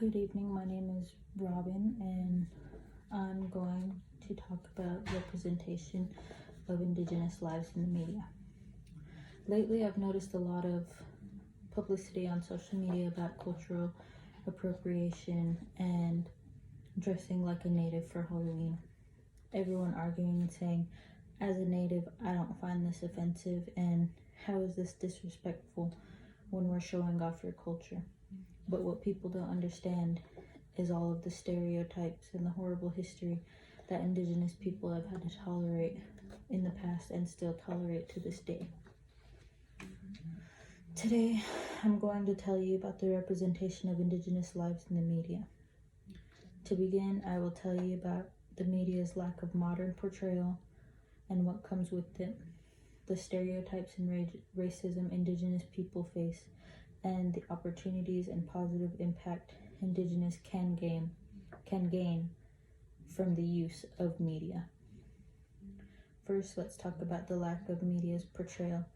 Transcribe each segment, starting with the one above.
Good evening, my name is Robin, and I'm going to talk about representation of Indigenous lives in the media. Lately, I've noticed a lot of publicity on social media about cultural appropriation and dressing like a native for Halloween. Everyone arguing and saying, as a native, I don't find this offensive, and how is this disrespectful when we're showing off your culture? But what people don't understand is all of the stereotypes and the horrible history that Indigenous people have had to tolerate in the past and still tolerate to this day. Today, I'm going to tell you about the representation of Indigenous lives in the media. To begin, I will tell you about the media's lack of modern portrayal and what comes with it, the stereotypes and racism Indigenous people face, and the opportunities and positive impact Indigenous can gain from the use of media. First, let's talk about the lack of media's portrayal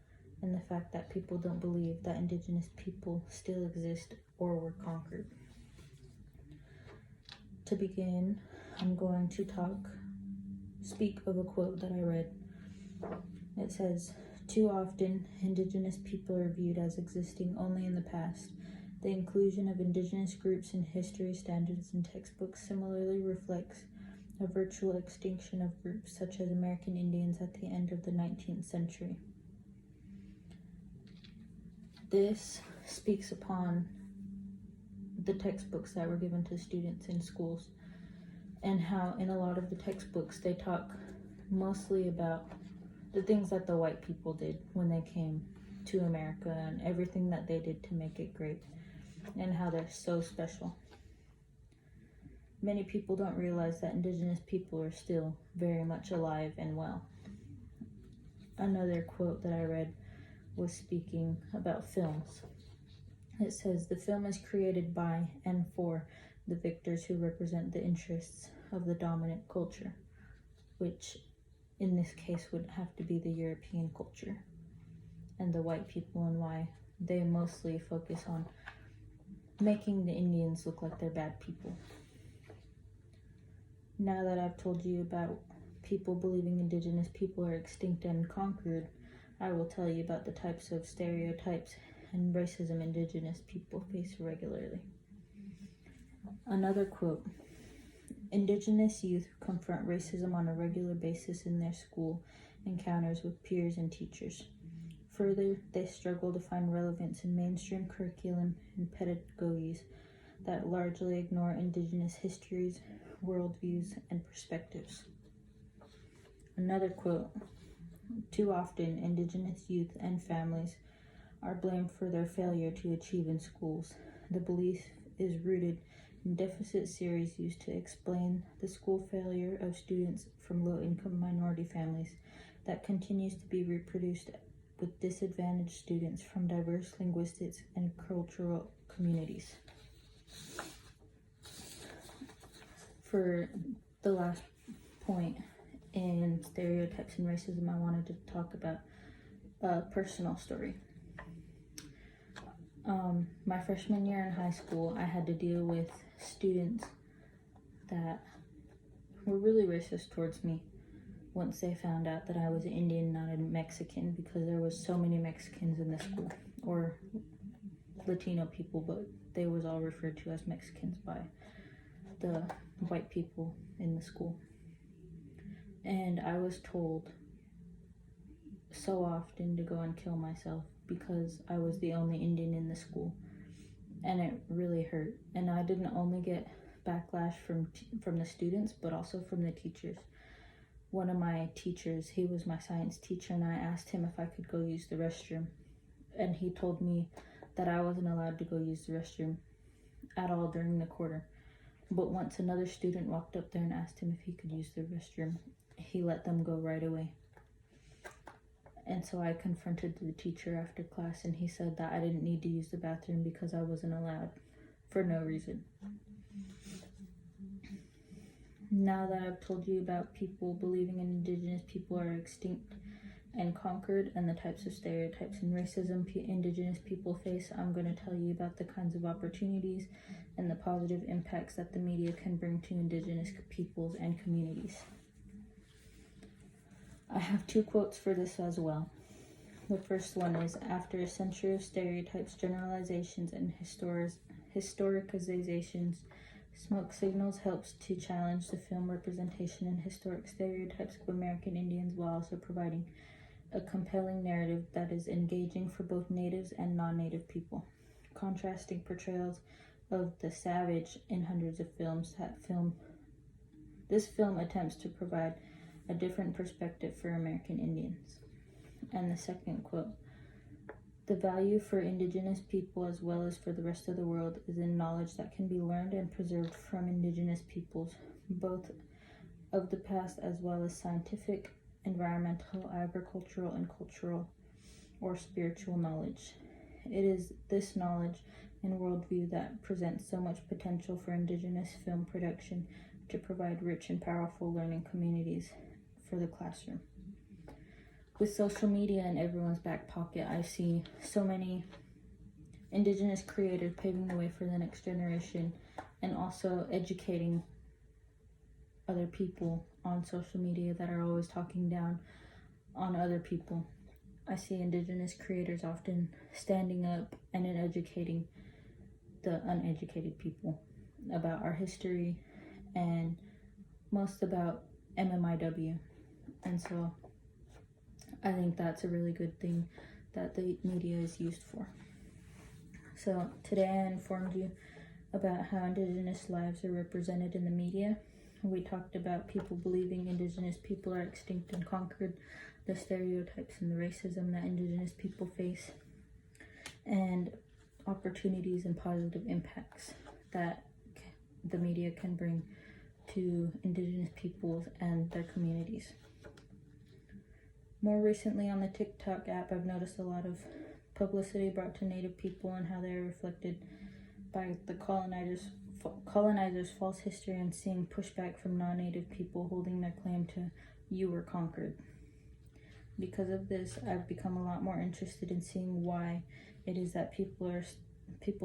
and the fact that people don't believe that Indigenous people still exist or were conquered. To begin, I'm going to speak of a quote that I read. It says, "Too often, Indigenous people are viewed as existing only in the past. The inclusion of Indigenous groups in history standards and textbooks similarly reflects a virtual extinction of groups such as American Indians at the end of the 19th century." This speaks upon the textbooks that were given to students in schools, and how in a lot of the textbooks they talk mostly about the things that the white people did when they came to America and everything that they did to make it great and how they're so special. Many people don't realize that Indigenous people are still very much alive and well. Another quote that I read was speaking about films. It says, "The film is created by and for the victors who represent the interests of the dominant culture," which in this case would have to be the European culture and the white people, and why they mostly focus on making the Indians look like they're bad people. Now that I've told you about people believing Indigenous people are extinct and conquered, I will tell you about the types of stereotypes and racism Indigenous people face regularly. Another quote, "Indigenous youth confront racism on a regular basis in their school encounters with peers and teachers. Further, they struggle to find relevance in mainstream curriculum and pedagogies that largely ignore Indigenous histories, worldviews, and perspectives." Another quote, "Too often, Indigenous youth and families are blamed for their failure to achieve in schools. The belief is rooted in deficit series used to explain the school failure of students from low-income minority families that continues to be reproduced with disadvantaged students from diverse linguistics and cultural communities." For the last point in stereotypes and racism, I wanted to talk about a personal story. My freshman year in high school, I had to deal with students that were really racist towards me once they found out that I was Indian, not a Mexican, because there was so many Mexicans in the school, or Latino people, but they was all referred to as Mexicans by the white people in the school. And I was told so often to go and kill myself because I was the only Indian in the school, and it really hurt. And I didn't only get backlash from the students, but also from the teachers. One of my teachers, he was my science teacher, and I asked him if I could go use the restroom, and he told me that I wasn't allowed to go use the restroom at all during the quarter. But once another student walked up there and asked him if he could use the restroom, he let them go right away. And so I confronted the teacher after class, and he said that I didn't need to use the bathroom because I wasn't allowed for no reason. Now that I've told you about people believing Indigenous people are extinct, and conquered and the types of stereotypes and racism indigenous people face, I'm going to tell you about the kinds of opportunities and the positive impacts that the media can bring to indigenous peoples and communities. I have 2 quotes for this as well. The first one is, after a century of stereotypes, generalizations, and historicizations, Smoke Signals helps to challenge the film representation and historic stereotypes of American Indians while also providing a compelling narrative that is engaging for both natives and non-native people. Contrasting portrayals of the savage in hundreds of films, this film attempts to provide a different perspective for American Indians. And the second quote, the value for indigenous people as well as for the rest of the world is in knowledge that can be learned and preserved from indigenous peoples, both of the past as well as scientific, environmental, agricultural, and cultural or spiritual knowledge. It is this knowledge and worldview that presents so much potential for indigenous film production to provide rich and powerful learning communities for the classroom. With social media in everyone's back pocket, I see so many indigenous creators paving the way for the next generation and also educating other people on social media that are always talking down on other people. I see indigenous creators often standing up and educating the uneducated people about our history and most about MMIW. And so I think that's a really good thing that the media is used for. So today I informed you about how indigenous lives are represented in the media. We talked about people believing indigenous people are extinct and conquered, the stereotypes and the racism that indigenous people face, and opportunities and positive impacts that the media can bring to indigenous peoples and their communities. More recently on the TikTok app, I've noticed a lot of publicity brought to Native people and how they're reflected by the colonizers' false history and seeing pushback from non-Native people holding their claim to "you were conquered." Because of this, I've become a lot more interested in seeing why it is that people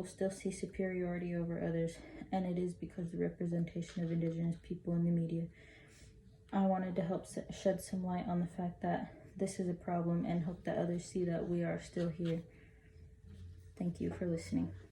still see superiority over others, and it is because the representation of indigenous people in the media. I wanted to help shed some light on the fact that this is a problem and hope that others see that we are still here. Thank you for listening.